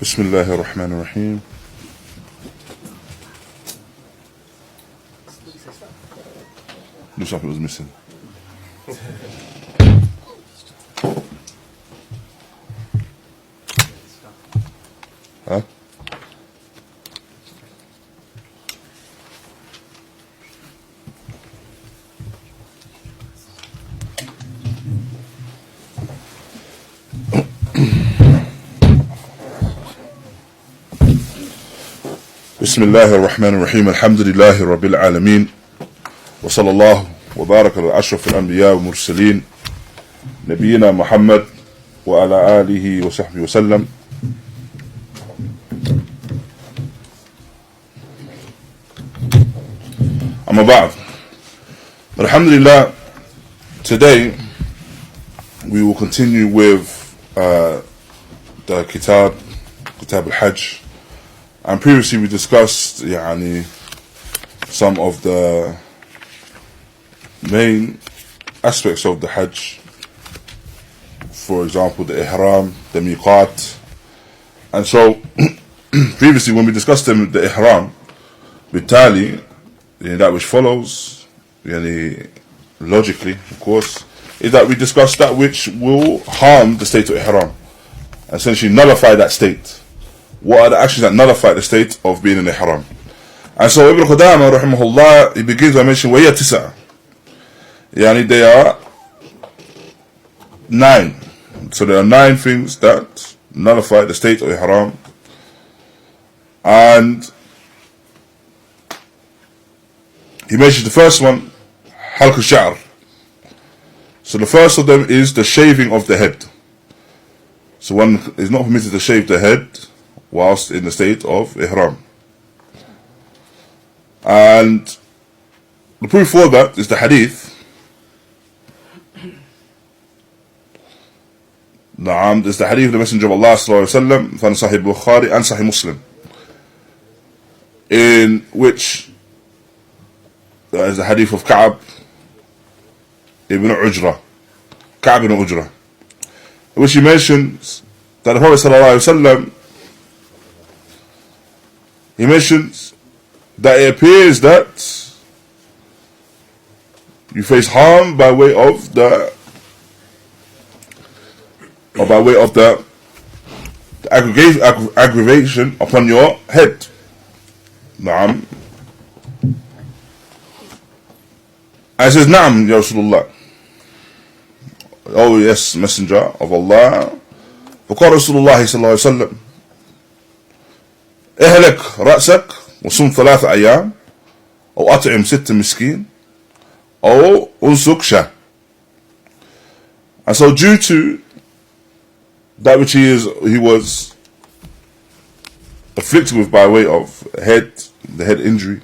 بسم الله الرحمن الرحيم. Do something was missing. Huh? بسم الله الرحمن الرحيم. الحمد لله رب العالمين وصلى الله وبارك على أشرف الأنبياء والمرسلين نبينا محمد وعلى آله وصحبه وسلم. أما بعد, Alhamdulillah, today we will continue with the Kitab al-Hajj. And previously we discussed some of the main aspects of the Hajj. For example, the Ihram, the Miqat. And so, previously when we discussed the Ihram, بالتالي, that which follows, logically, of course, is that we discussed that which will harm the state of Ihram. Essentially nullify that state. What are the actions that nullify the state of being in Ihram? And so Ibn Qudama, rahimahullah, he begins by mentioning وَيَا تِسَعَ. They are 9. So there are 9 things that nullify the state of Ihram. And he mentions the first one, halq al-sha'r. So the first of them is the shaving of the head. So one is not permitted to shave the head whilst in the state of Ihram. And the proof for that is the hadith. There's the hadith of the Messenger of Allah sallallahu alaihi wasallam from Sahih Bukhari and Sahih Muslim, in which there is the hadith of Ka'b ibn Ujra, in which he mentions that the Prophet sallallahu alaihi wasallam, he mentions that it appears that you face harm by way of the aggravation upon your head. Naam. And it says, Naam, Ya Rasulullah. Oh yes, Messenger of Allah. فقال رسول الله صلى الله عليه وسلم اهلك رأسك وصم 3 أيام أو أطعم 6 مسكين أو أنسك شاة. And so due to that which he was afflicted with by way of the head injury,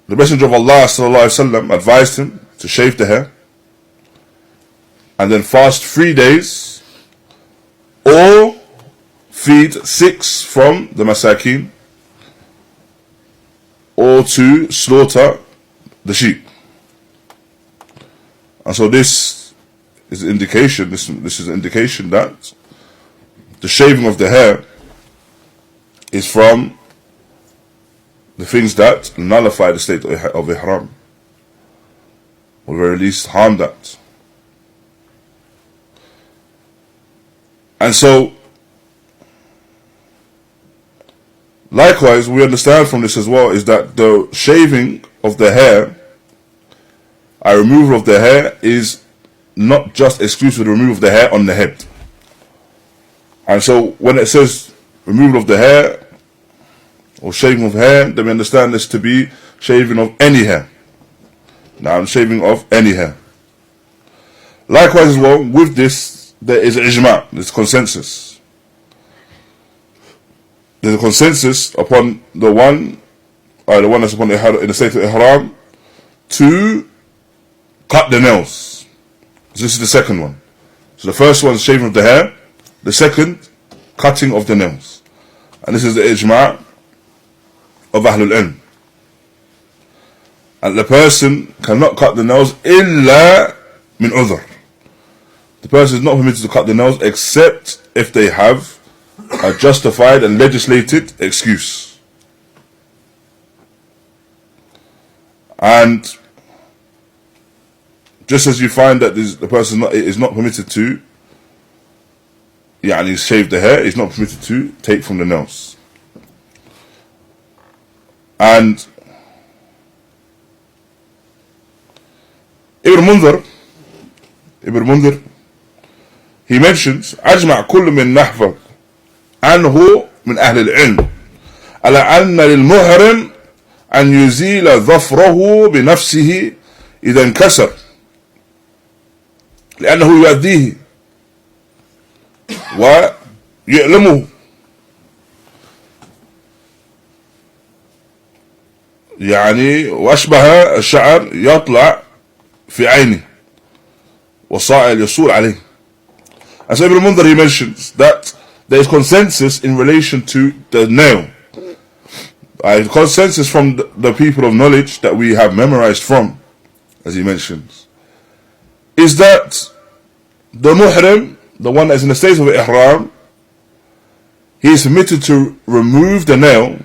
the Messenger of Allah sallallahu alaihi wasallam advised him to shave the hair and then fast 3 days or feed 6 from the masakin, or to slaughter the sheep. And so this is an indication, this is an indication that the shaving of the hair is from the things that nullify the state of Ihram, or at the very least harm that. And so likewise, we understand from this as well is that the shaving of the hair, a removal of the hair, is not just exclusive to the removal of the hair on the head. And so when it says removal of the hair or shaving of hair, then we understand this to be shaving of any hair. Now, shaving of any hair. Likewise as well, with this, there is ijma', there's consensus. There's a consensus upon the one that's upon in the state of Ihram to cut the nails. So this is the second one. So the first one is shaving of the hair, the second, cutting of the nails. And this is the ijma' of Ahlul Ilm. And the person cannot cut the nails illa min udhr, the person is not permitted to cut the nails except if they have a justified and legislated excuse. And just as you find that the person is not permitted to shave the hair, he's not permitted to take from the nails. And Ibn Mundhir, he mentions أجمع كل من نحفظ عنه من أهل العلم على أن للمحرم أن يزيل ظفره بنفسه إذا انكسر لأنه يؤذيه ويؤلمه وأشبه الشعر يطلع في عينه وصائل يصول عليه. And so Ibn Mundhir, he mentions that there is consensus in relation to the nail. Consensus from the people of knowledge that we have memorized from, as he mentions, is that the muhrim, the one that is in the state of ihram, he is permitted to remove the nail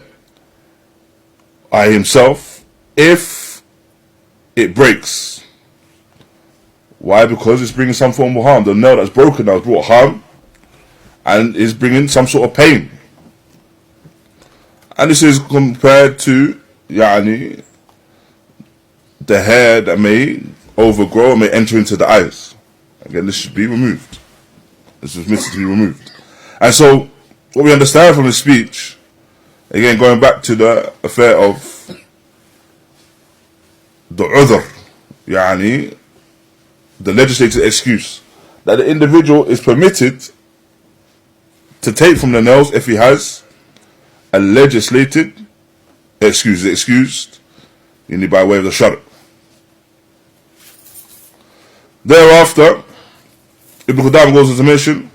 himself if it breaks. Why? Because it's bringing some form of harm. The nail that's broken now has brought harm and is bringing some sort of pain. And this is compared to the hair that may overgrow and may enter into the eyes. Again, this should be removed. This is meant to be removed. And so, what we understand from the speech, again, going back to the affair of the udhr, the legislated excuse, that the individual is permitted to take from the nails if he has a legislated excuse, excused by way of the shar'. Thereafter, Ibn Qudam goes on to mention,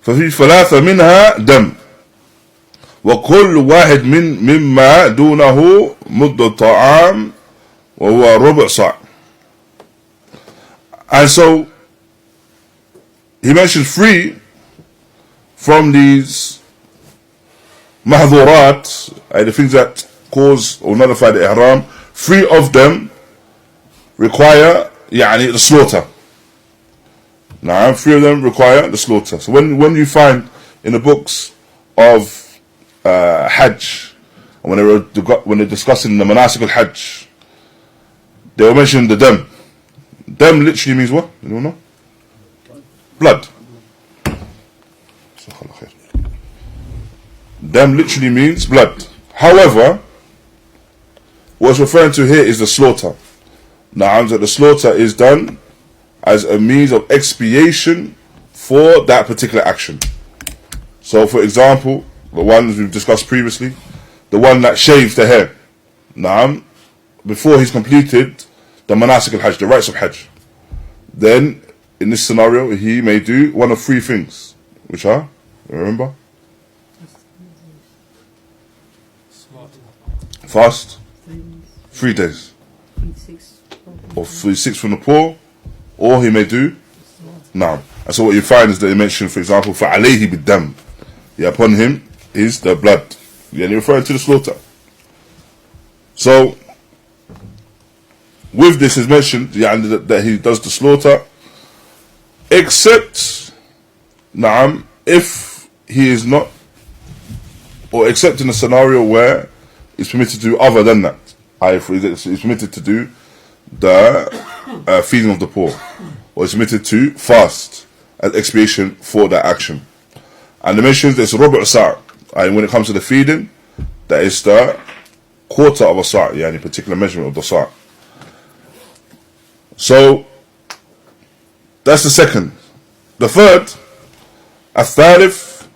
ففي ثلاثة منها دم وكل واحد مما دونه مد الطعام وهو ربع صاع. And so he mentions 3 from these mahdhurat, the things that cause or nullify the ihram. 3 of them require the slaughter. Now, 3 of them require the slaughter. So when you find in the books of Hajj, when they're discussing the manasik al-Hajj, they will mention the dam. Dam literally means what? You don't know? Blood. Dam literally means blood. However, what's referring to here is the slaughter. Now, that the slaughter is done as a means of expiation for that particular action. So, for example, the ones we've discussed previously, the one that shaves the hair, before he's completed the manasik al-Hajj, the rites of Hajj, then in this scenario he may do one of 3 things, which are, remember? Fast 3 days, or 36 from the poor, or he may do now. And so what you find is that he mentioned, for example, فَعَلَيْهِ بِالدَّمِ, upon him is the blood, and referring to the slaughter. So with this is mentioned that he does the slaughter, except if he is not, or except in a scenario where he's permitted to do other than that. He's permitted to do the feeding of the poor, or he's permitted to fast as expiation for that action. And the mentions there's rubu' sa', when it comes to the feeding, that is the quarter of a sa', a particular measurement of the sa'. So that's the second. The third, الثالث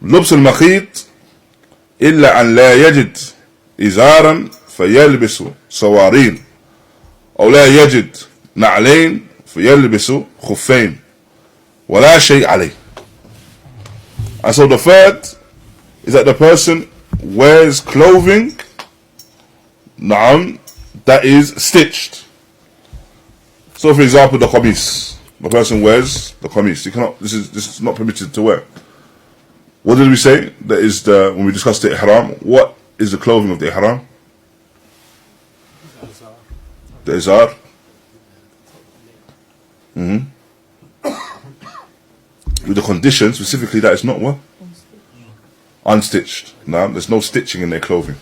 لبس المخيط إلا أن لا يجد إزارا فيلبس سوارين أو لا يجد نعلين فيلبس خفين ولا شيء عليه. And so the third is that the person wears clothing that is stitched. So for example, the qamis, the person wears the qamis. You cannot. This is not permitted to wear. What did we say? That is when we discussed the ihram. What is the clothing of the ihram? The izar. With the condition specifically that it's not what? Unstitched. Now there's no stitching in their clothing.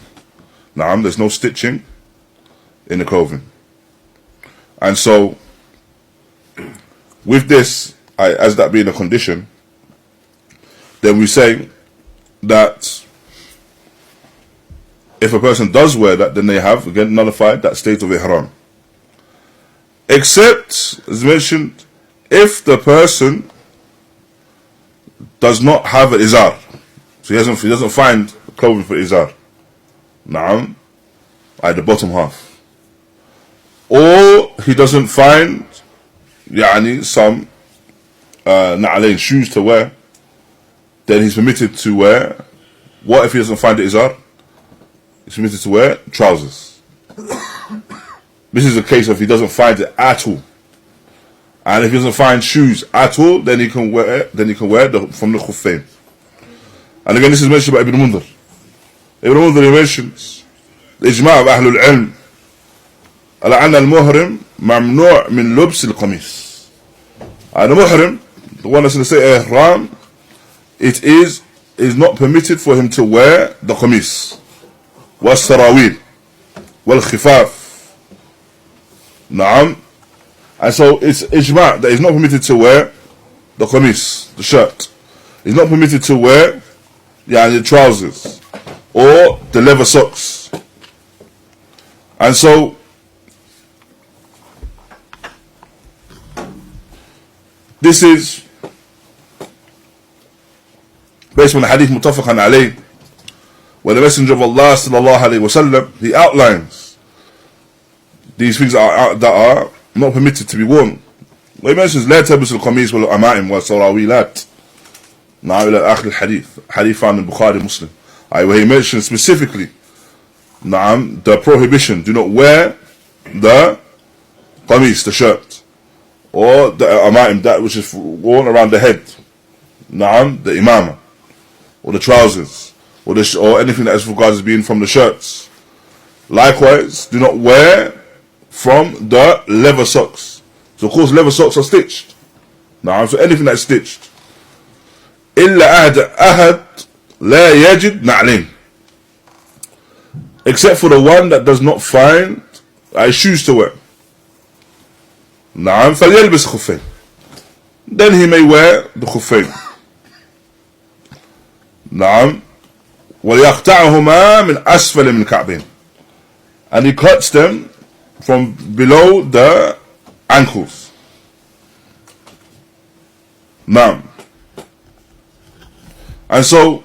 Now there's no stitching in the clothing. And so with this, as that being a condition, then we say that if a person does wear that, then they have again nullified that state of ihram. Except, as mentioned, if the person does not have an izar, so he doesn't find clothing for izar, na'am, at the bottom half, or he doesn't find some na'alayn, shoes to wear, then he's permitted to wear. What if he doesn't find the izar? He's permitted to wear trousers. This is a case of he doesn't find it at all. And if he doesn't find shoes at all, then he can wear from the khuffayn. And again, this is mentioned by Ibn Mundhir. Ibn Mundhir mentions the ijma' of Ahlul Ilm ala anna al-muhrim mamnu' min lubs al-qamis. And the muhrim, the one that's going to say ihram, it is not permitted for him to wear the qamis, was-sarawil, wal-khifaf. Na'am. And so it's ijma' that he's not permitted to wear the qamis, the shirt. He's not permitted to wear the trousers or the leather socks. And so this is based on the hadith muttafaqan alayh, where the Messenger of Allah sallallahu alayhi wa sallam, he outlines these things that are not permitted to be worn. He mentions لا تلبس القميص والأمائم والسراويلات. Now إلى آخر الحديث, hadith found in Bukhari, Muslim, where he mentions specifically the prohibition: do not wear the qamis, the shirt, or the ama'im, that which is worn around the head, the imama, or the trousers, or anything that is regarded as being from the shirts. Likewise, do not wear from the leather socks. So of course leather socks are stitched. So anything that's stitched. إلا أحد لا يجد نعلين, except for the one that does not find shoes to wear. فليلبس خفين, then he may wear the خفين. وليقطعهما من أسفل من الكعبين, and he cuts them from below the ankles. And so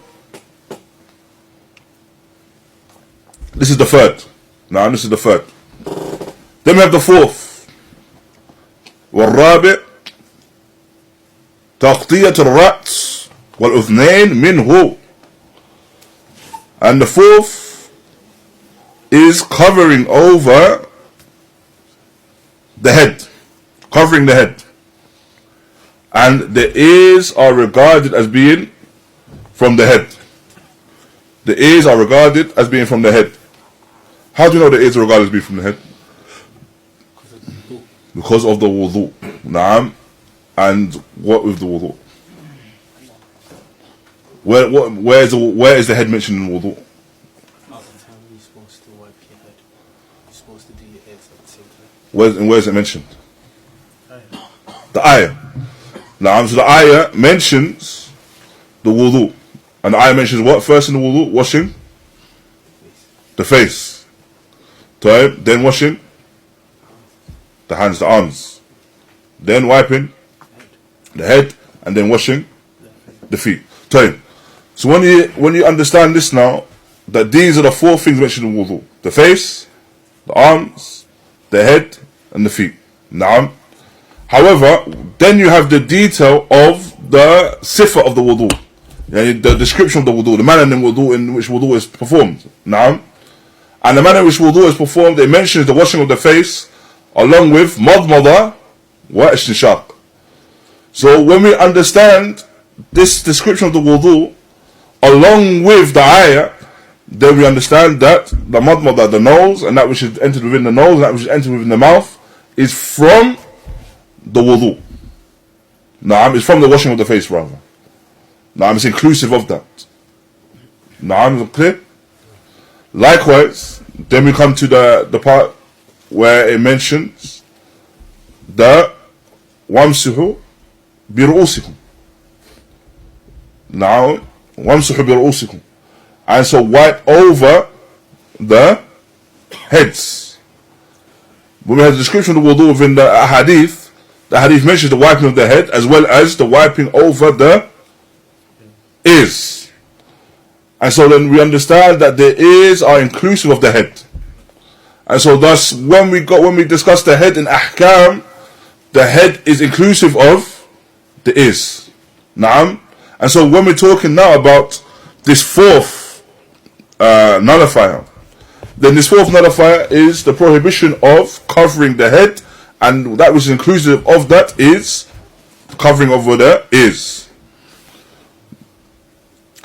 this is the third. This is the third. Then we have the fourth. والرابع تغطية الرأس والأذنين منه. And the fourth is covering over the head, covering the head. And the ears are regarded as being from the head. The ears are regarded as being from the head. How do you know the ears are regarded as being from the head? Because of the wudu. Naam. And what with the wudu? Where is the head mentioned in wudu? Where is it mentioned? The ayah. Now, so the ayah mentions the wudu. And the ayah mentions what first in the wudu? Washing the face. Then washing the hands, the arms. Then wiping the head. And then washing the feet. So when you understand this now, that these are the four things mentioned in wudu: the face, the arms, the head, and the feet. Naam. However, then you have the detail of the sifa of the wudu, the description of the wudu, the manner in which wudu is performed. Naam. And the manner in which wudu is performed, it mentions the washing of the face, along with madmada wa istinshaq. So when we understand this description of the wudu, along with the ayah, then we understand that the madmada, the nose, and that which is entered within the nose, and that which is entered within the mouth, is from the wudu. Naam, it's from the washing of the face, rather. Naam, it's inclusive of that. Naam, is it clear? Likewise, then we come to the part where it mentions the wamsuhu bi ru'usikum. Now, wamsuhu bi ru'usikum. And so wipe over the heads. When we have the description of the wudu within the hadith mentions the wiping of the head as well as the wiping over the ears. And so then we understand that the ears are inclusive of the head. And so thus when we discuss the head in ahkam, the head is inclusive of the ears. Naam. And so when we're talking now about this fourth nullifier, then this fourth nullifier is the prohibition of covering the head, and that which is inclusive of that is covering over the ears.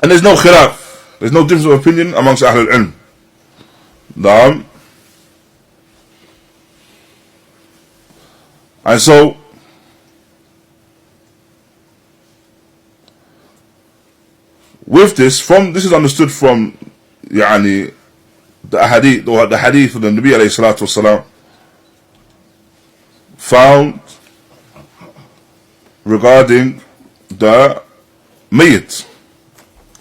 And there's no khilaf, there's no difference of opinion amongst Ahlul Ilm. Naam. And so with this, this is understood from the hadith of the Nabi alayhi salatu wasalam found regarding the mayyit,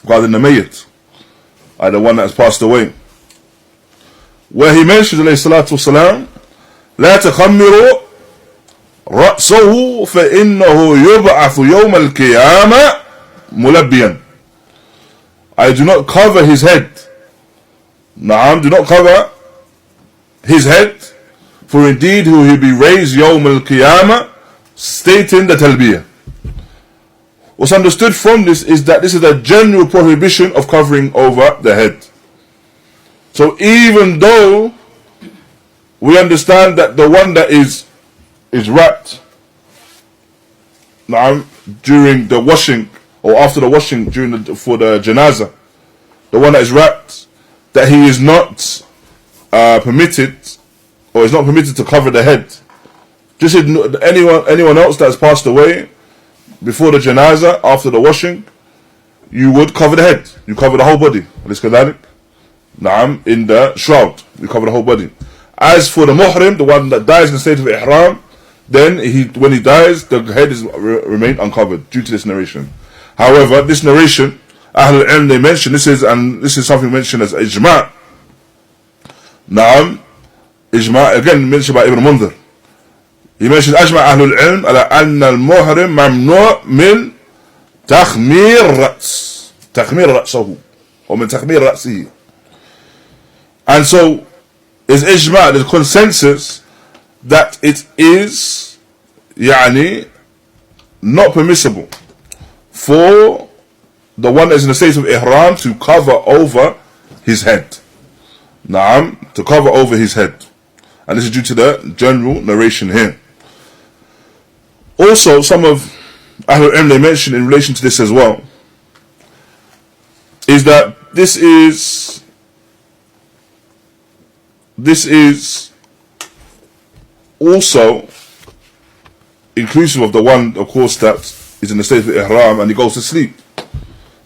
the one that has passed away, where he mentioned alayhi salatu wasalam, لا تخمروا رأسه فإنه يبعث يوم القيامة ملبيا. I do not cover his head. Naam, do not cover his head, for indeed he will be raised Yawm al-Qiyamah, stating the talbiyah. What's understood from this is that this is a general prohibition of covering over the head. So even though we understand that the one that is wrapped during the washing or after the washing for the janazah, the one that is wrapped, that he is not permitted, or is not permitted to cover the head. Just anyone else that has passed away before the janazah, after the washing, you would cover the head. You cover the whole body. In the shroud, you cover the whole body. As for the muhrim, the one that dies in the state of ihram, then when he dies, the head is remain uncovered due to this narration. However, this narration, Ahlul Ilm, they mention this is something mentioned as ijma'. Naam, ijma' again mentioned by Ibn Mundhir. He mentions ajma' Ahlul Ilm ala anna al-muhrim mamnu' min takhmir ra'sahu, or min takhmir ra'sihi. And so is ijma', the consensus that it is not permissible for the one that is in the state of ihram to cover over his head. Naam, to cover over his head. And this is due to the general narration here. Also, some of Ahlul Ilm, they mention in relation to this as well, is that this is also inclusive of the one, of course, that is in the state of ihram and he goes to sleep.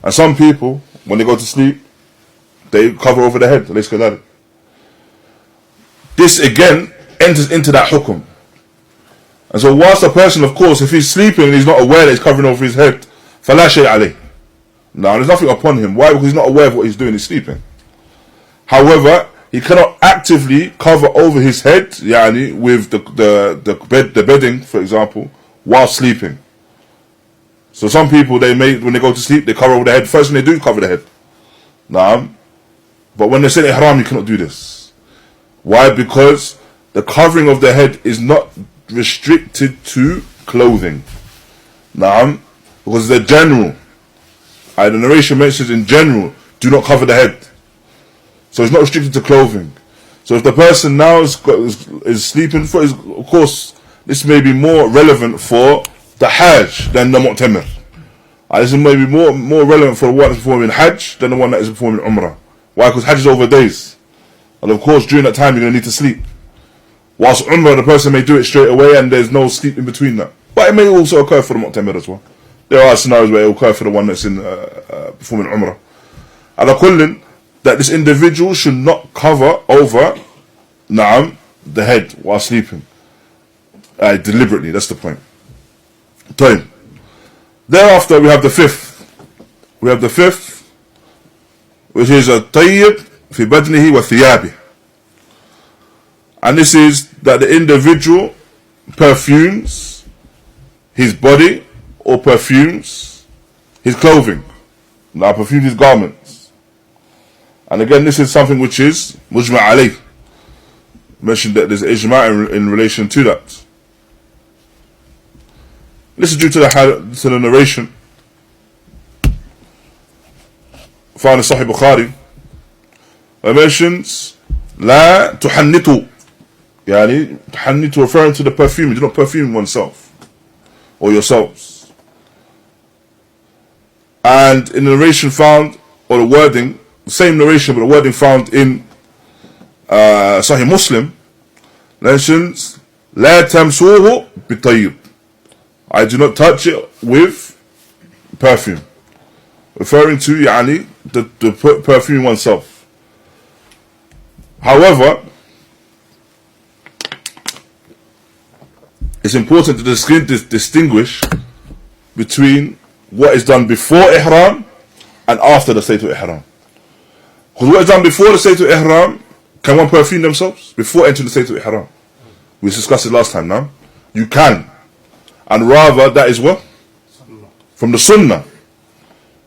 And some people, when they go to sleep, they cover over the head. This again enters into that hukum. And so whilst a person, of course, if he's sleeping and he's not aware that he's covering over his head, فَلَا شَيْءَ عَلَيْهِ. Now there's nothing upon him. Why? Because he's not aware of what he's doing, he's sleeping. However, he cannot actively cover over his head, with the bedding, for example, while sleeping. So some people, when they go to sleep, they cover over the head. First thing they do, cover the head. Naam. But when they say ihram, you cannot do this. Why? Because the covering of the head is not restricted to clothing. Naam. Because they're general. The narration mentions in general, do not cover the head. So it's not restricted to clothing. So if the person now is sleeping, of course, this may be more relevant for the Hajj than the Mu'tamir. This is maybe more relevant for the one that's performing Hajj than the one that is performing Umrah. Why? Because Hajj is over days. And of course, during that time, you're going to need to sleep. Whilst Umrah, the person may do it straight away and there's no sleep in between that. But it may also occur for the Mu'tamir as well. There are scenarios where it will occur for the one that's in performing Umrah. Ala kullin, that this individual should not cover over the head while sleeping. Deliberately, that's the point. Time. Thereafter, we have the fifth. Which is a tayyib fi badnihi wa thiyabi. And this is that the individual perfumes his body or perfumes his clothing. Now, perfumes his garments. And again, this is something which is mujma' alayh. Mentioned that there's ijma' in relation to that. This is due to the narration found in Sahih Bukhari. It mentions لا تحنطوا, يعني تحنطوا referring to the perfume. You do not perfume oneself or yourselves. And in the narration found, or the wording, the same narration but the wording found in Sahih Muslim mentions لا تمسوه بالطيب. I do not touch it with perfume, referring to the perfume oneself. However, it's important to distinguish between what is done before Ihram and after the state of Ihram. Because what is done before the state of Ihram, can one perfume themselves before entering the state of Ihram? We discussed it last time now. You can. And rather, that is what? From the Sunnah.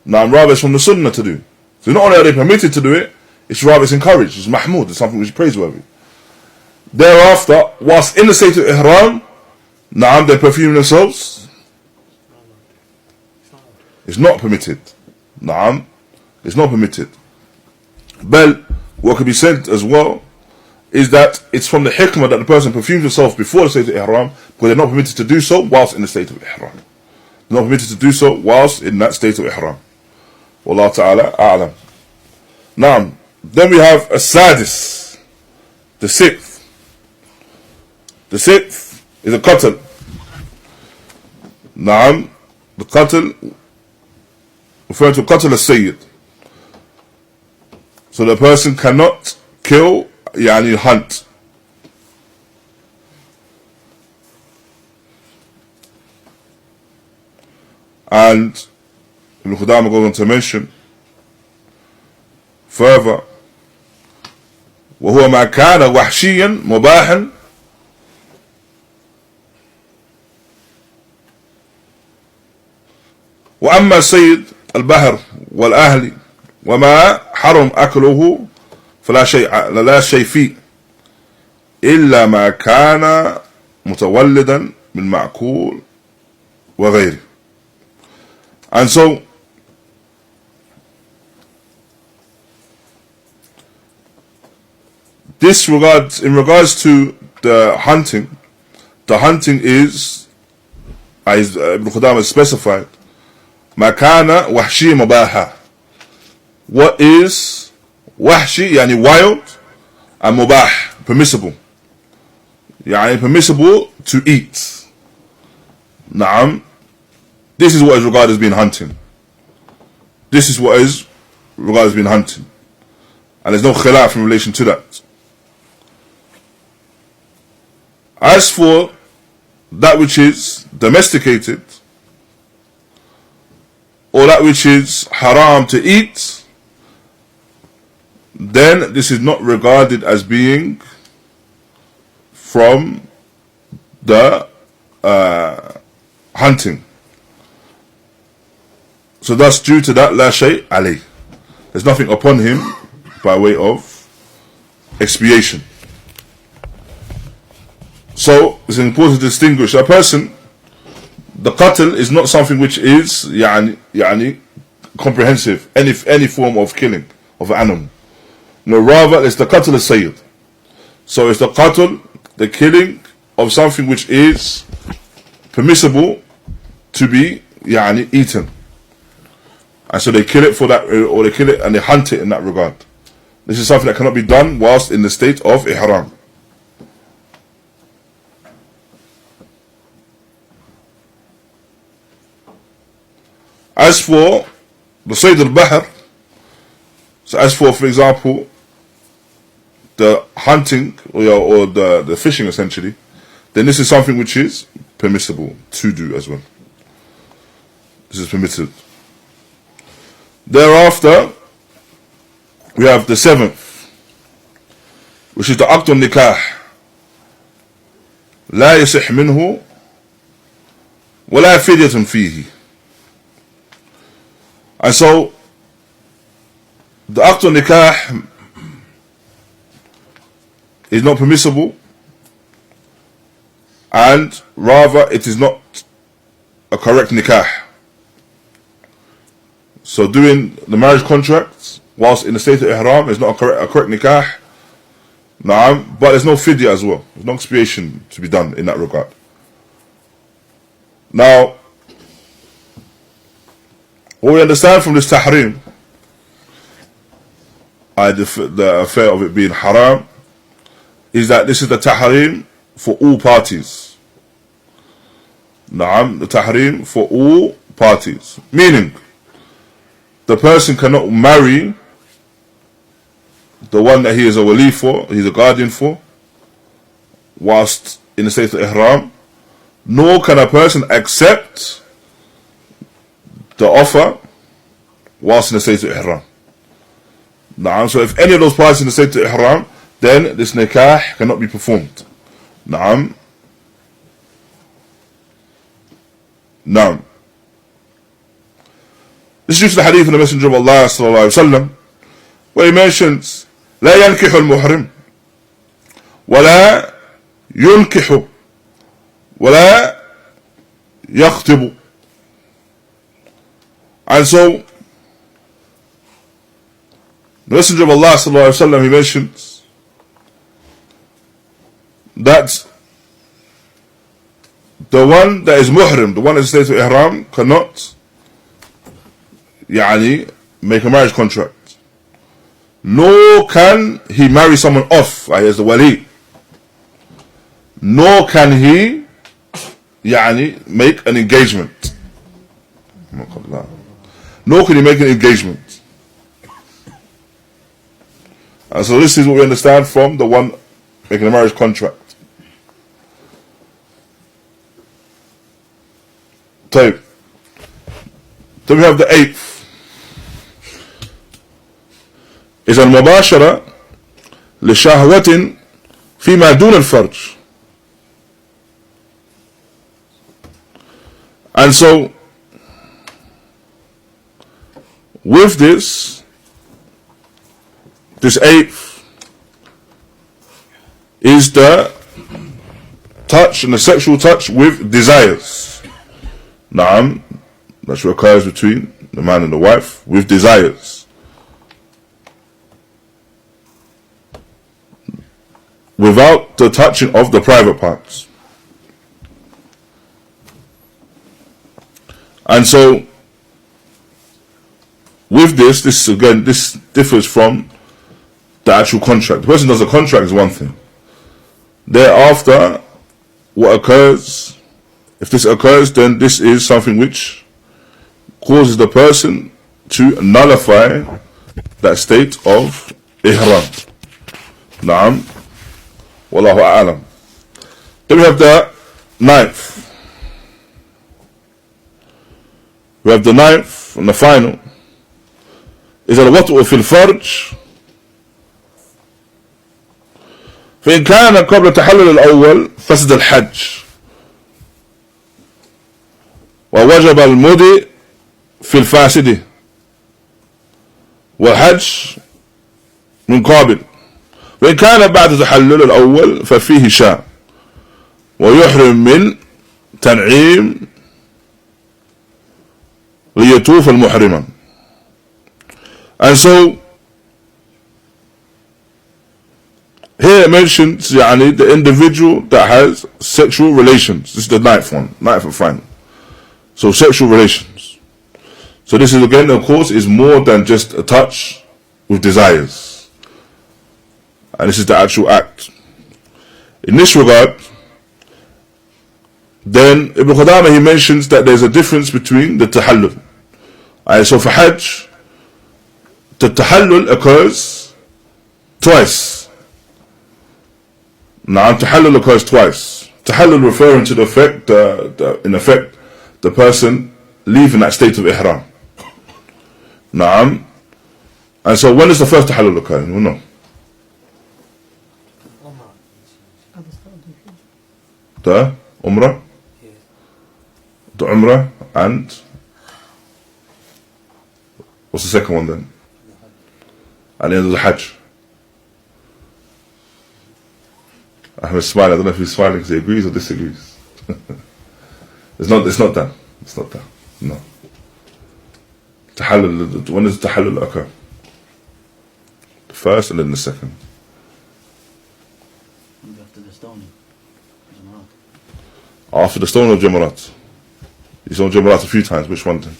Now, rather, it's from the Sunnah to do. So not only are they permitted to do it, it's rather it's encouraged. It's mahmoud. It's something which is praiseworthy. Thereafter, whilst in the state of Ihram, they perfume themselves. It's not permitted. It's not permitted. But what can be said as well is that it's from the hikmah that the person perfumes himself before the state of Ihram, because they're not permitted to do so whilst in the state of Ihram. They're not permitted to do so whilst in that state of Ihram. Wallahu ta'ala a'lam. Now, then we have a sadis, the sixth. The sixth is a qatl. The qatl, referring to qatl as-sayyid. So the person cannot kill, hunt. And Ibn Qudama goes on to mention further, وهو ما كان وحشيا مباحا وأما سيد البحر والأهل وما حرم أكله فلا شيء فيه إلا ما كان متولدا من معقول وغيره. And so in regards to the hunting is, as Ibn Qudama specified, ما كان وحشي مباحا. What is wahshi, wild, and mubah, permissible. Permissible to eat. This is what is regarded as being hunting. This is what is regarded as being hunting. And there's no khilaf in relation to that. As for that which is domesticated, or that which is haram to eat, then this is not regarded as being from the hunting. So thus, due to that, la shay alayh. There's nothing upon him by way of expiation. So it's important to distinguish a person. The qatl is not something which is comprehensive, any form of killing of an animal. No, rather it's the qatl as-sayyid. So it's the qatl, the killing of something which is permissible to be eaten. And so they kill it for that, or they kill it and they hunt it in that regard. This is something that cannot be done whilst in the state of ihram. As for the Sayd al-Bahr, so as for example, the hunting or the fishing essentially, then this is something which is permissible to do as well. This is permitted. Thereafter, we have the 7th, which is the Aqd al-Nikah. لا يصح منه ولا فدية فيه. And so, the Aqd al-Nikah is not permissible, and rather it is not a correct nikah. So doing the marriage contract whilst in the state of ihram is not a correct nikah. Naam, but there's no fidya as well. There's no expiation to be done in that regard. Now, what we understand from this tahrim, the affair of it being haram, is that this is the tahrim for all parties. Naam, the tahrim for all parties. Meaning, the person cannot marry the one that he is a wali for, he's a guardian for, whilst in the state of ihram, nor can a person accept the offer whilst in the state of ihram. Naam, so if any of those parties in the state of ihram, then this nikah cannot be performed. Naam. Naam. This is due to the hadith of the Messenger of Allah sallallahu alaihi wasallam, where he mentions لا ينكح المحرم ولا ينكح ولا يخطب. And so the Messenger of Allah sallallahu alaihi wasallam, he mentions that the one that is muhrim, the one that is in state of ihram, cannot make a marriage contract, nor can he marry someone off, as the wali, nor can he make an engagement, nor can he make an engagement. And so this is what we understand from the one making a marriage contract. Then we have the 8th, is al-mubashara li-shahwatin fima dun al-farj. And so with this 8th is the touch and the sexual touch with desires. Naam, that occurs between the man and the wife with desires, without the touching of the private parts. And so with this differs from the actual contract. The person does a contract is one thing. Thereafter, what occurs, if this occurs, then this is something which causes the person to nullify that state of ihram. Naam. Wallahu a'lam. Then we have the 9th. We have the 9th and the final. Is al-wat'u fil farj. فإن كان قبل تحلل الأول فسد الحج ووجب المضي في الفاسد والحج من قابل. وإن كان بعد تحلل الأول ففيه شاء ويحرم من تنعيم ليطوف المحرما. And so here it mentions the individual that has sexual relations. This is the 9th one, 9th and final. So sexual relations. So this is again, of course, is more than just a touch with desires. And this is the actual act. In this regard, then Ibn Qudama, he mentions that there's a difference between the tahallul. So for Hajj, the tahallul occurs twice. Now, tahallul occurs twice. Tahallul referring to the effect, in effect, the person leaving that state of ihram. Naam. And so when does the first tahallul occur? You know. The Umrah? The Umrah and what's the second one then? At the end of the Hajj. Ahmed's smiling. I don't know if he's smiling because he agrees or disagrees. It's not that. It's not that. No. Tahallul, when does tahallul occur? The first and then the second. After the stoning. After the stone of Jamarat. He's on Jamarat a few times. Which one then?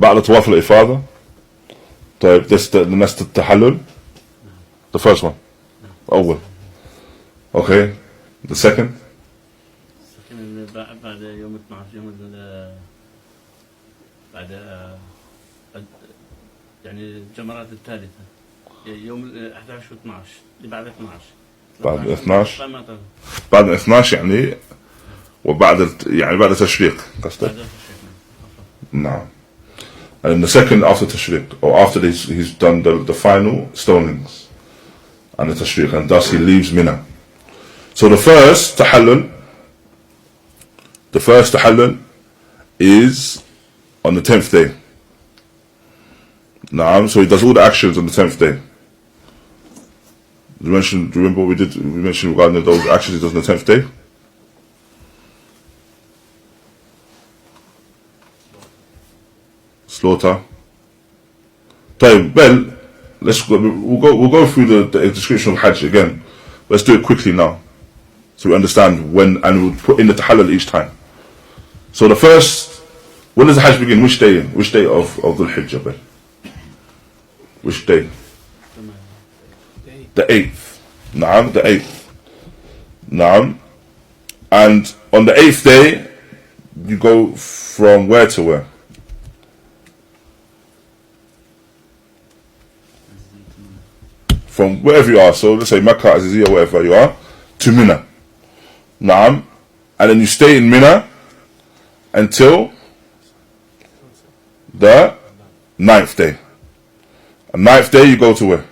بعد طواف الإفاضة. طيب that's the tahallul. The first one. أول. Okay. The second. بعد يوم 12 يوم بعد يعني الجمرات الثالثة يوم 11 و 12 اللي بعد 12 بعد 12 بعد 12 يعني وبعد يعني بعد تشريق قصدك. نعم. And then the second after tashriq, or after he's done the final stonings and the tashriq, and thus he leaves Mina. So the first tahallul is on the 10th day. Naam, so he does all the actions on the 10th day. Do you remember what we did? We mentioned regarding those actions he does on the 10th day. Slaughter. Well, we'll go through the description of Hajj again. Let's do it quickly now, so we understand when, and we'll put in the tahallul each time. So the first, when does the Hajj begin? Which day? Which day of Dhul Hijjah? Which day? The 8th. Naam, the 8th. Naam. And on the 8th day, you go from where to where? From wherever you are, so let's say Makkah, Aziziyah, wherever you are, to Mina. Naam. And then you stay in Mina until the 9th day. On 9th day you go to where?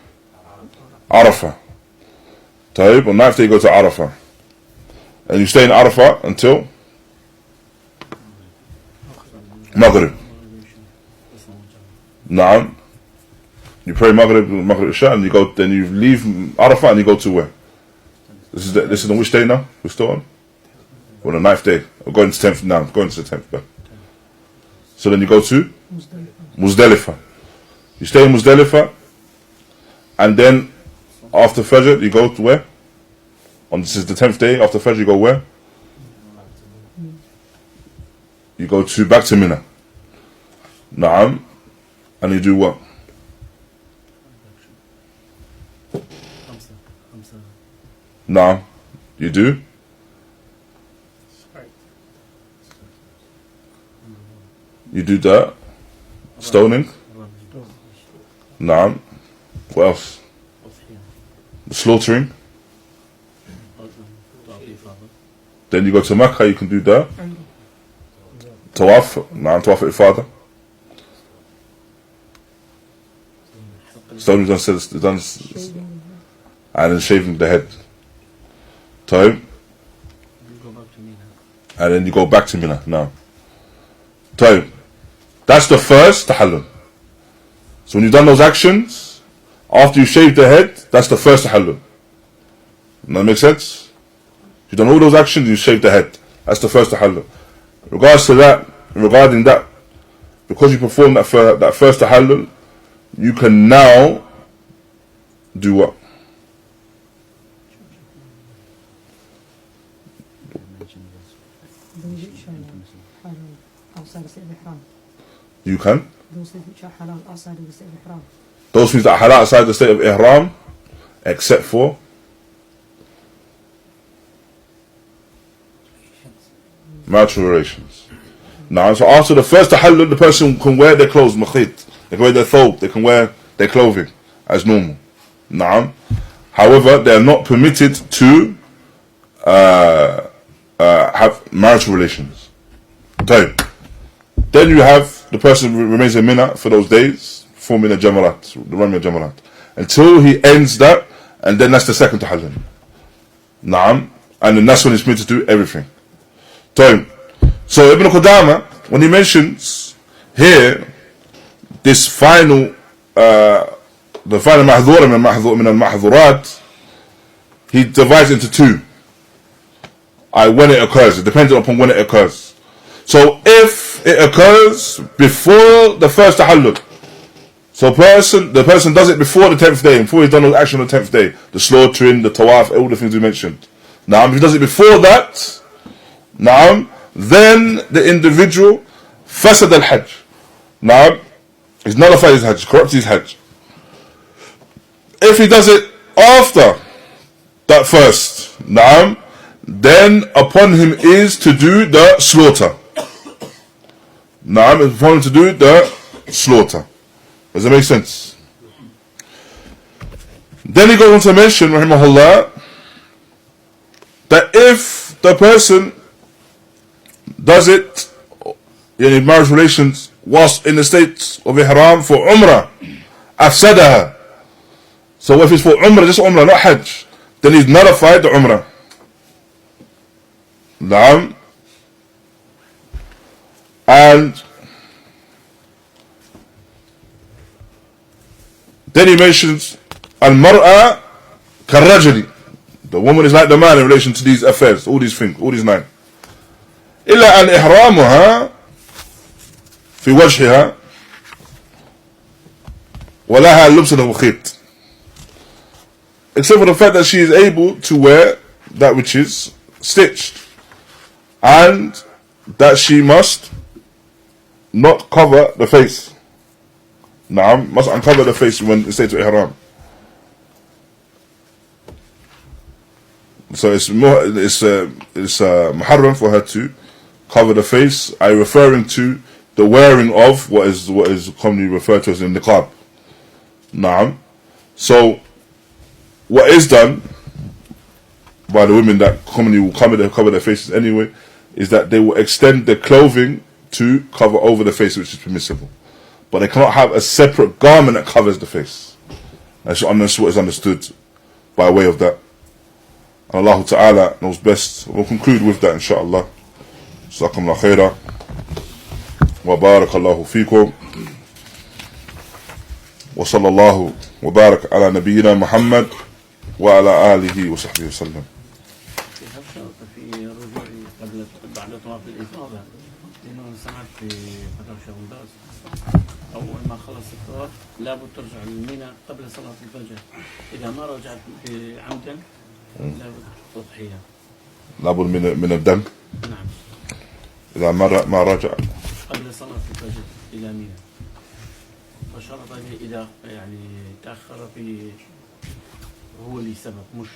Arafah. Taib, on 9th day you go to Arafah. And you stay in Arafah until Maghrib. Naam. You pray Maghrib Isha, and then you leave Arafah and you go to where? This is on which day now? We're still on? On the 9th day. We're going to 10th now. Going to the 10th day. So then you go to Muzdalifah. You stay in Muzdalifah, and then after Fajr you go to where? This is the 10th day. After Fajr you go where? You go back to Mina. Naam. And you do what? Now, you do? You do that? Stoning? Naam. What else? The slaughtering? Then you go to Makkah, you can do that. Tawaf? Naam, Tawaf al-Ifada. Stoning done, and then shaving the head. Time. And then you go back to Mina now. Time. That's the first tahallul. So when you've done those actions, after you shave the head, that's the first tahallul. Does that make sense? You've done all those actions, you shave the head. That's the first tahallul. Regarding that, because you perform that first tahallul, you can now do what? You can. Those things which are halal outside of the state of ihram. Those things that are halal outside the state of ihram, except for marital relations. Now, so after the first tahallul, the person can wear their clothes, makhit. They can wear their thobe, they can wear their clothing as normal. Now, however, they are not permitted to have marital relations. Okay. Then you have the person who remains in Mina for those days, forming a jamarat, the running of jamarat, until he ends that, and then that's the second tahallul. Naam, and then that's when he's permitted to do everything. So Ibn Qudama, when he mentions here this final, the final mahdhura min al-mahdhurat, he divides into two. When it occurs, it depends upon when it occurs. So if it occurs before the first tahallul, so the person does it before the 10th day, before he's done the action on the 10th day, the slaughtering, the tawaf, all the things we mentioned. Now, if he does it before that, now, then the individual fasad al-hajj. Now, he's nullified his hajj, corrupted his hajj. If he does it after that first, now, then upon him is to do the slaughter. Now, it's upon him to do the slaughter. Does that make sense? Then he goes on to mention, rahimahullah, that if the person does it, in marriage relations, whilst in the state of ihram for Umrah, afsadaha. So if it's for Umrah, just Umrah, not Hajj, then he's nullified the Umrah. Naam. And then he mentions al-mar'a kar-rajuli. The woman is like the man in relation to these affairs, all these things, all these nine. إلا أن إحرامها في وجهها ولها اللبس المخيط. Except for the fact that she is able to wear that which is stitched, and that she must not cover the face. Naam, must uncover the face when it's to ihram. So it's muharram for her to cover the face. I'm referring to the wearing of what is commonly referred to as the niqab. Naam. So what is done by the women that commonly will cover their faces anyway, is that they will extend the clothing to cover over the face, which is permissible. But they cannot have a separate garment that covers the face. That's what is understood by way of that. And Allah Ta'ala knows best. We'll conclude with that, inshaAllah. Jazakumullah khaira. Wa barakallahu feekum. Wa sallallahu wa barak ala nabiyyina Muhammad wa ala alihi wa sahbihi wa sallam. في الرجوع قبل بعد طواف الإفاضة، لأنه سمعت في فترة شهودات أول ما خلص الطواف لابد ترجع للميناء قبل صلاة الفجر. إذا ما رجعت عمدا لابد تضحية. لابد من الدم. نعم. إذا ما رجع قبل صلاة الفجر إلى ميناء. وشرط إذا يعني تأخر في هو اللي سبب مش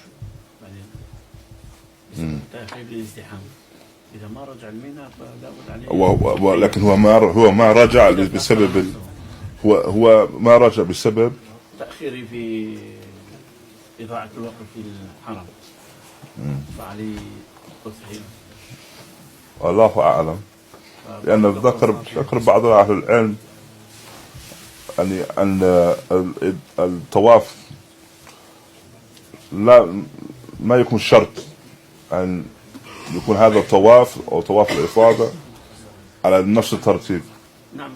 بعدين. تأخير الازدحام. إذا ما رجع الميناء فلابد عليه. لكن هو ما رجع بسبب هو ما رجع بسبب تأخيري في إضاعة الوقت في الحرم. فعليه تضحية. والله أعلم. لأن ذكر بعض أهل العلم يعني أن الطواف ما يكون شرط أن يكون هذا الطواف أو طواف الإفاضة على نفس الترتيب. نعم.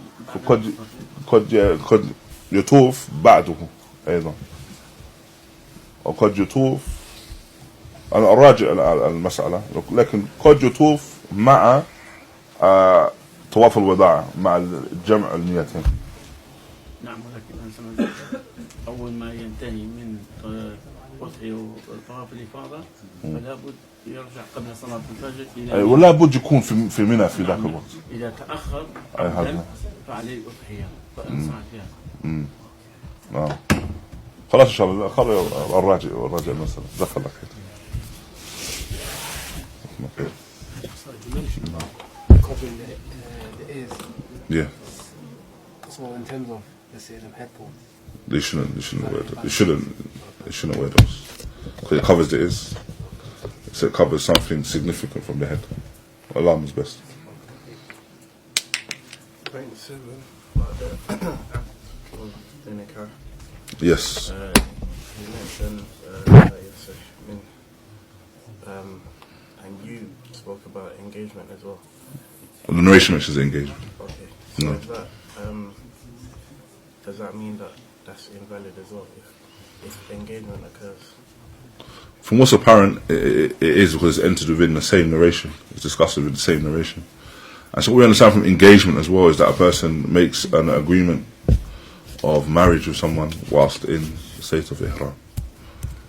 قد يطوف بعده أيضا، وقد يطوف. أنا أراجع المسألة، لكن قد يطوف مع طواف الوداع مع الجمع النيتين. نعم، ولكن أول ما ينتهي من أضحية وطواف الإفاضة فلا بد يرجع قبل صلاة الفجر ولا بد يكون في منى في ذاك الوقت. إذا تأخر عمدا فعليه الأضحية فأنصح فيها. نعم. خلاص إن شاء الله خلي الراجع المسألة. جزاك الله خير. Covering the ears. Yeah. So in terms of, let's say, them headphones. They shouldn't wear those. They shouldn't wear those because it covers the ears. So it covers something significant from the head. Allah is best. Point 7, the nikah. Yes. You mentioned that and you spoke about engagement as well. The narration mentions engagement. Okay. So No. is that, does that mean that that's invalid as well if engagement occurs? From what's apparent, it is because it's entered within the same narration. It's discussed within the same narration. And so what we understand from engagement as well is that a person makes an agreement of marriage with someone whilst in the state of ihram.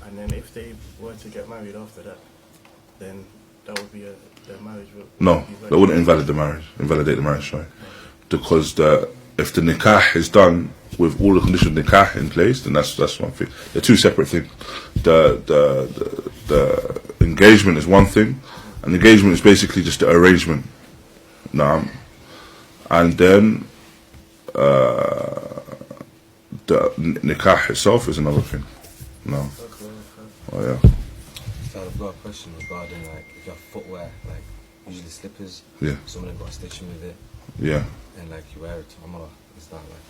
And then if they were to get married after that, then that would be their marriage would No, be that wouldn't invalidate the marriage, sorry. Because if the nikah is done with all the conditions of nikah in place, then that's one thing. They're two separate things. The engagement is one thing, and engagement is basically just the arrangement. Now, and then the nikah itself is another thing. No. Oh yeah. So I've got a question regarding like if you have footwear, like usually slippers. Yeah. Some of them got a stitching with it, Yeah. and like you wear it to Umrah. Is that like?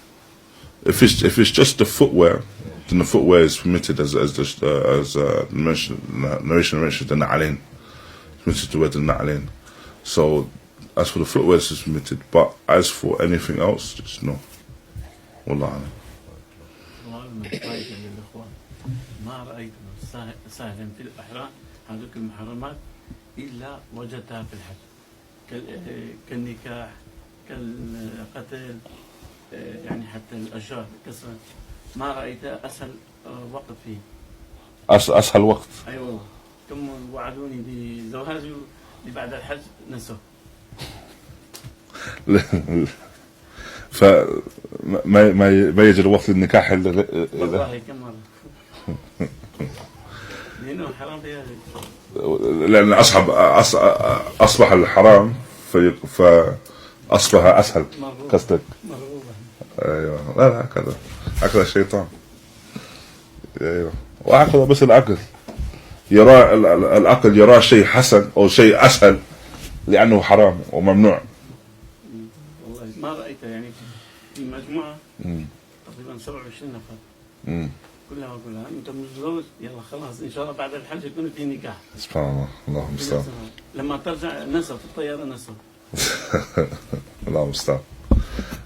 If it's just the footwear, then the footwear is permitted as narration mentioned the na'alain. It's permitted to wear the na'alain. So as for the footwear, this is permitted. But as for anything else, just no. Wallah. ما رأيت سهلا في الإحرام هذوك المحرمات إلا وجدتها في الحج كالنكاح كالقتل يعني حتى الأشجار كسرة ما رأيتها أسهل وقت فيه. أسهل وقت. أي والله كم وعدوني بزواج بعد الحج نسوا. ما يجري وقت النكاح والله كم مرة. لأنه حرام فيها. لأن أصبح الحرام فأصبح أسهل. قصدك. أيوة لا هكذا الشيطان. أيوة وهكذا بس العقل يرى شيء حسن أو شيء أسهل لأنه حرام وممنوع. والله ما رأيته يعني في مجموعة تقريبا 27 نفر. كلها أقولها أنت متزوج يلا خلاص إن شاء الله بعد الحج يكون في نكاح. سبحان الله اللهم المستعان. لما ترجع نسوا في الطيارة نسوا. اللهم المستعان.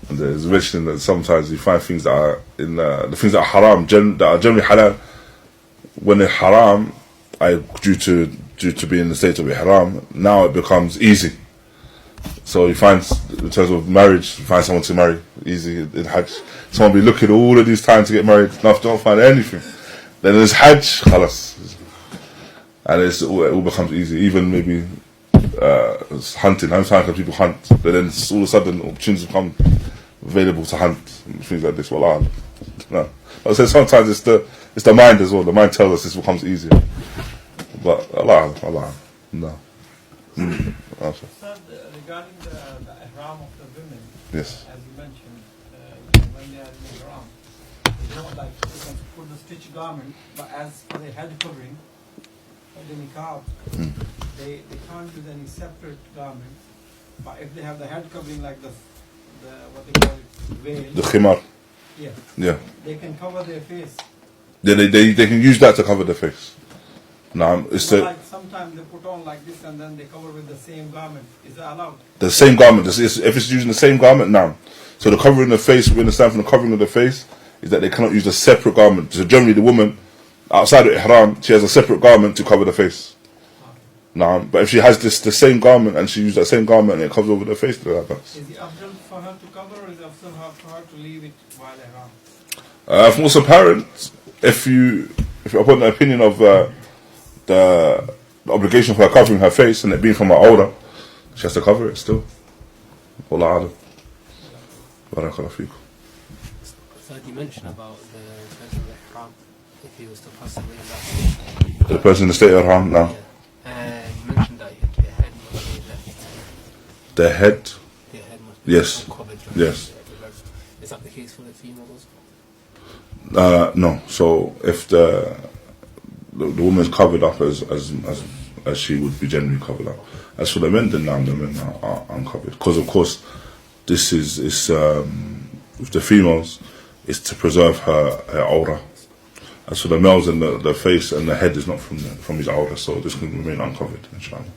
And there's mentioning that sometimes you find things that are in the things that are haram that are generally halal when they're haram due to being in the state of ihram, now it becomes easy. So you find in terms of marriage, you find someone to marry easy in Hajj. Someone be looking all of these times to get married, don't find anything. Then there's Hajj, khalas. And it all becomes easy. Even maybe hunting. How many times people hunt? But then all of a sudden opportunities become available to hunt and things like this. Well, no. I say sometimes it's the mind as well. The mind tells us this becomes easier. But Allah, no. Regarding the ihram of the women, Yes. as you mentioned, when they are in ihram, they don't like to put the stitched garment, but as for the head covering, the niqab, they can't use any separate garment. But if they have the head covering like the what they call it, veil, The khimar. yeah, they can cover their face. They can use that to cover their face. No, it's Like sometimes they put on like this and then they cover with the same garment. Is that allowed? the same garment. If it's using the same garment, now. So the covering of the face, we understand from the covering of the face, is that they cannot use a separate garment. So generally the woman, outside of ihram, she has a separate garment to cover the face. No, but if she has the same garment and she uses that same garment and it covers over the face, then that Is it afdal for her to cover or is it afdal for her to leave it while ihram? from what's apparent, if upon the opinion of the obligation for her covering her face and it being from her older, she has to cover it still. Wallahu a'lam. Barakallahu feekum. So you mentioned about the person of ihram, if he was to pass away in that state. The person in the state of Ihram now. You mentioned that their head must be left. Their head? Their head must be Yes. uncovered. Yes. Is that the case for the females? No. So if the woman is covered up as she would be generally covered up. As for the men, then now the men are uncovered. Because of course, this is with the females, it's to preserve her aura. As for the males, and the face and the head is not from his aura, so this can remain uncovered, inshallah.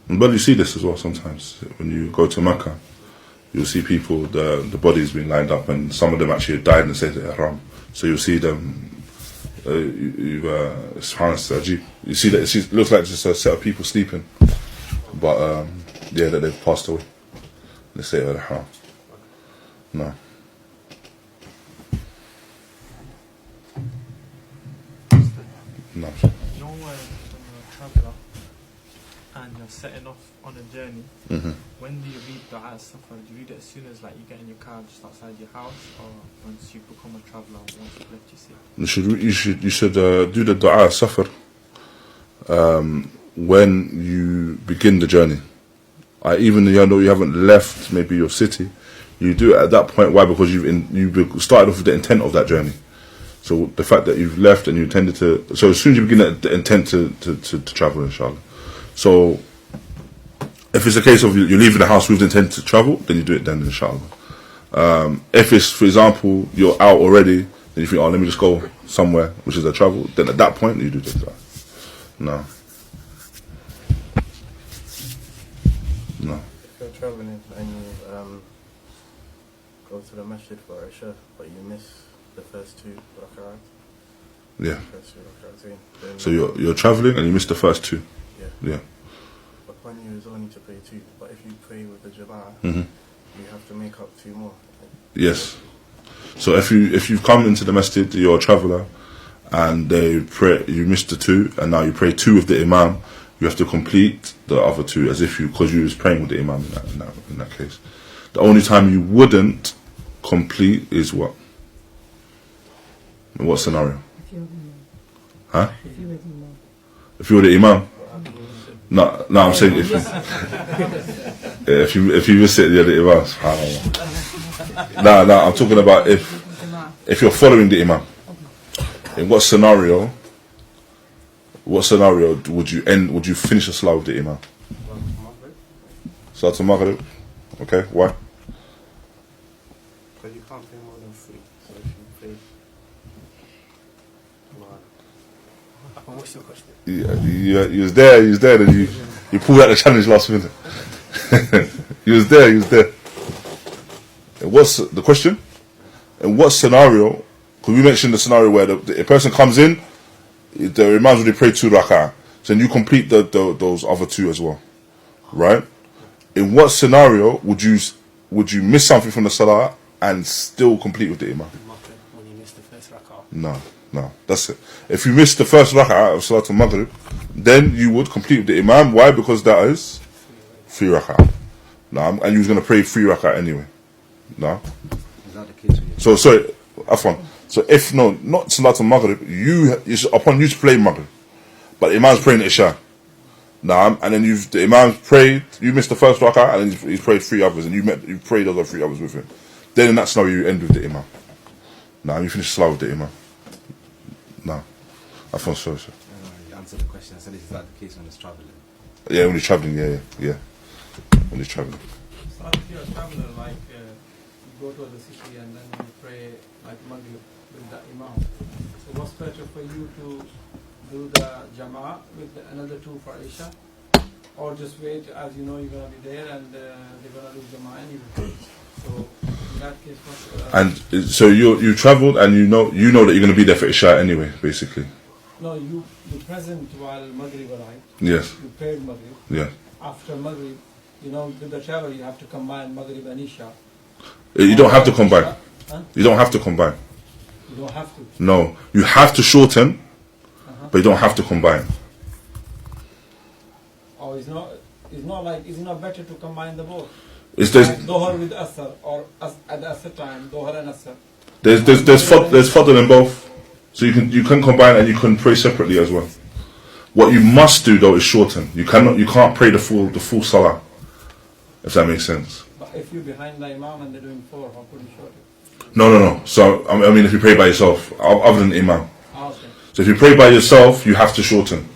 But you see this as well sometimes when you go to Mecca. You'll see people, the bodies being lined up, and some of them actually died in the state of Ihram. So you'll see them. SubhanAllah, you see that it looks like just a set of people sleeping, but that they've passed away. They say Ihram. No. No. You know when you're a traveller and you're setting off on a journey, when do you read Dua Safar? Do you read it as soon as you get in your car just outside your house, or once you become a traveller, once you've left your city? You should do the Dua Safar when you begin the journey. Even though you haven't left maybe your city, you do it at that point. Why? Because you've started off with the intent of that journey. So the fact that you've left and you intended to, so as soon as you begin the intent to travel, inshallah. So if it's a case of you're leaving the house with the intent to travel, then you do it then, inshallah. If it's, for example, you're out already, then you think, let me just go somewhere, which is a travel, then at that point you do this. No. If you're traveling and you go to the masjid for Isha, but you miss the first two rak'ahs. Yeah. First two rak'ahs, then So you're traveling and you miss the first two. Yeah. But when you is only to pray two, but if you pray with the Jama'ah, you have to make up two more. Yes. So if you've come into the masjid, you're a traveller, and they pray, you missed the two, and now you pray two with the Imam, you have to complete the other two as if because you was praying with the Imam in that case. The only time you wouldn't complete is what? In what scenario? If you're the Imam. Huh? If you were the Imam. If you were the Imam? No, I'm saying if you miss it, you're the Imam. SubhanAllah. No, I'm talking about if you're following the Imam. In what scenario would you finish the salah with the Imam? Salat al-Maghrib. Okay, why? Because you can't pray more than three. So if you pray What's your question? You was there, then you pulled out the challenge last minute. You was there. And what's the question? In what scenario? Because we mentioned the scenario where a person comes in, the Imam's already prayed two rak'ah, so then you complete those other two as well, right? In what scenario would you miss something from the salah and still complete with the Imam? When you miss the first rak'ah. No, that's it. If you miss the first rak'ah of Salat al-Maghrib, then you would complete with the Imam. Why? Because that is 3 rak'ah. And you was going to pray 3 rak'ah anyway. No? Is that the case when So, sorry, Afwan. So if, not Salat al-Maghrib, it's upon you to play Maghrib. But the Imam's praying Isha. And then the Imam's prayed, you missed the first rak'ah, and then he's prayed 3 others, and you prayed those 3 others with him. Then in that scenario, you end with the Imam. You finish the salah with the Imam. Afwan, sorry. you answered the question. I said, is that the case when it's traveling? Yeah, when he's traveling, yeah. When he's traveling. So if you're a traveller, you go to the city and then you pray Maghrib with the Imam. So what's better for you to do the Jama'ah with another 2 for Isha? Or just wait, as you know you're going to be there and they're going to do Jama'ah anyway. So in that case, And so you travelled and you know that you're going to be there for Isha anyway, basically. No, you present while Maghrib arrived. Yes. You prayed Maghrib. Yeah. After Maghrib, with the travel you have to combine Maghrib and Isha. You don't have to combine. Huh? You don't have to combine. You don't have to. No, you have to shorten, but you don't have to combine. Or it's not like, is it not better to combine the both? There's Like Dhuhr with Asr, or at the Asr time, Dhuhr and Asr. there's fadl in both, so you can combine and you can pray separately as well. What you must do though is shorten. You can't pray the full salah, if that makes sense. But if you're behind the Imam and they're doing 4, how could you shorten? No. So I mean, if you pray by yourself, other than the Imam. Okay. So if you pray by yourself, you have to shorten,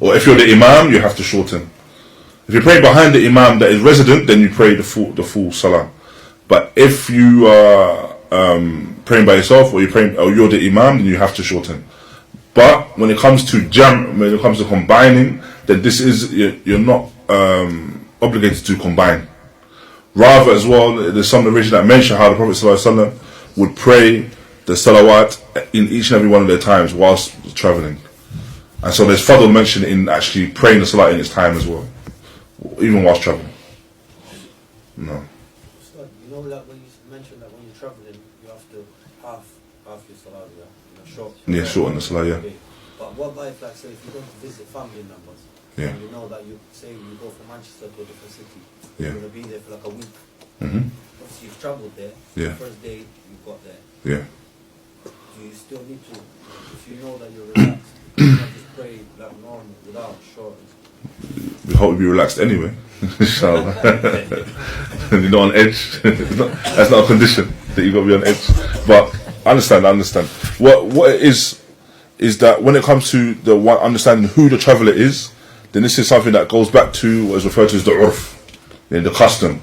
or if you're the Imam, you have to shorten. If you pray behind the Imam that is resident, then you pray the full salah. But if you are praying by yourself, or you're the Imam, then you have to shorten. But when it comes to when it comes to combining, then you're not obligated to combine. Rather, as well, there's some narration that mention how the Prophet ﷺ would pray the salawat in each and every one of their times whilst travelling. And so there's fadl mentioned in actually praying the salat in its time as well, even whilst travelling. No. So, you know, like when you mentioned that when you're travelling, you have to half your salah, short. Yeah, shorten the salah, yeah. Okay. But what about if, like, say, if you go to visit family members, and you know that you go from Manchester to a different city, you're going to be there for like a week. Obviously, you've travelled there. The first day you got there. Yeah. Do you still need to, if you know that you're relaxed, you not just pray like normal without short? We hope you be relaxed anyway, inshallah. You're not on edge. That's not a condition that you've got to be on edge. But I understand. What it is that when it comes to the one understanding who the traveller is, then this is something that goes back to what is referred to as the urf, the custom.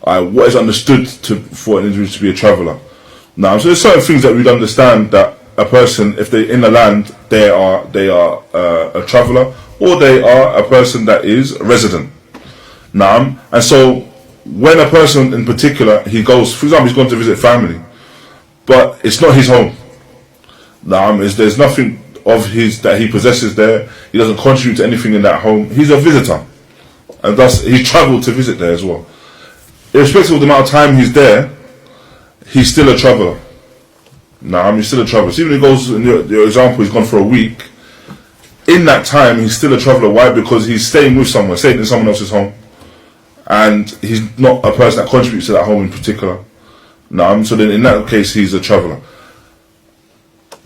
What is understood for an individual to be a traveller. Now, so there's certain things that we'd understand that a person, if they're in the land, they are a traveller, or they are a person that is a resident. Now, and so when a person in particular, he goes, for example, he's going to visit family, but it's not his home. Now, there's nothing of his that he possesses there. He doesn't contribute to anything in that home. He's a visitor, and thus he travelled to visit there as well. Irrespective of the amount of time he's there, he's still a traveller. He's still a traveller. So even if he goes, in your example, he's gone for a week. In that time, he's still a traveller. Why? Because he's staying with someone, staying in someone else's home, and he's not a person that contributes to that home in particular. So then, in that case, he's a traveller.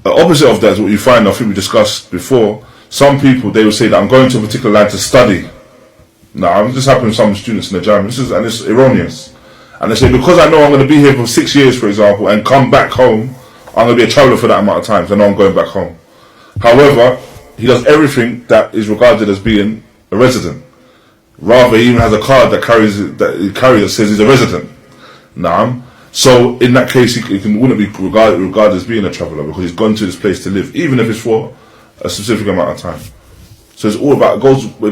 The opposite of that is what you find. I think we discussed before. Some people, they will say that I'm going to a particular land to study. This happens to some students in the Jam. And it's erroneous. And they say, because I know I'm going to be here for 6 years, for example, and come back home, I'm going to be a traveller for that amount of time, so I know I'm going back home. However, he does everything that is regarded as being a resident. Rather, he even has a card that that says he's a resident. So in that case, he wouldn't be regarded as being a traveller, because he's gone to this place to live, even if it's for a specific amount of time. So it's all about, it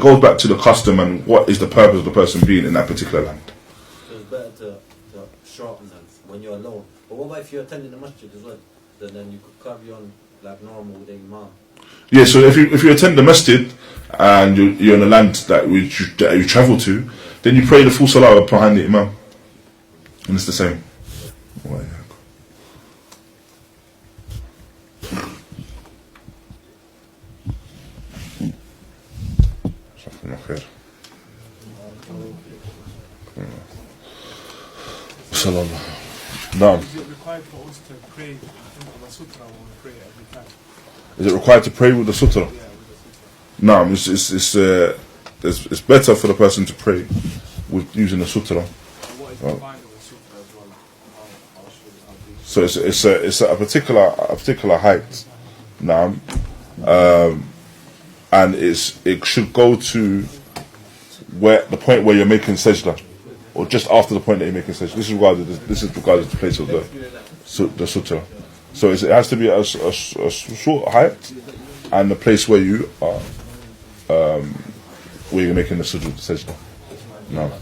goes back to the custom and what is the purpose of the person being in that particular land. So it's better to shorten them when you're alone. But what about if you're attending the masjid as well? Then you could carry on like normal with the Imam. Yeah, so if you attend the masjid and you're in a land that you travel to, then you pray the full salah behind the Imam. And it's the same. Well, yeah. خير. صلى الله. نعم. Is it required for us to pray with the sutra when we pray every time? Is it required to pray with the sutra? Yeah, with the sutra. No, it's better for the person to pray with using the sutra. What is combined with the sutra as well? How should So it's a particular height. Now, and it should go to the point where you're making sajda, or just after the point that you're making sajda. This is regarded the place of the sutra. So it has to be a short height, and the place where you are, where you're making the sajda. No.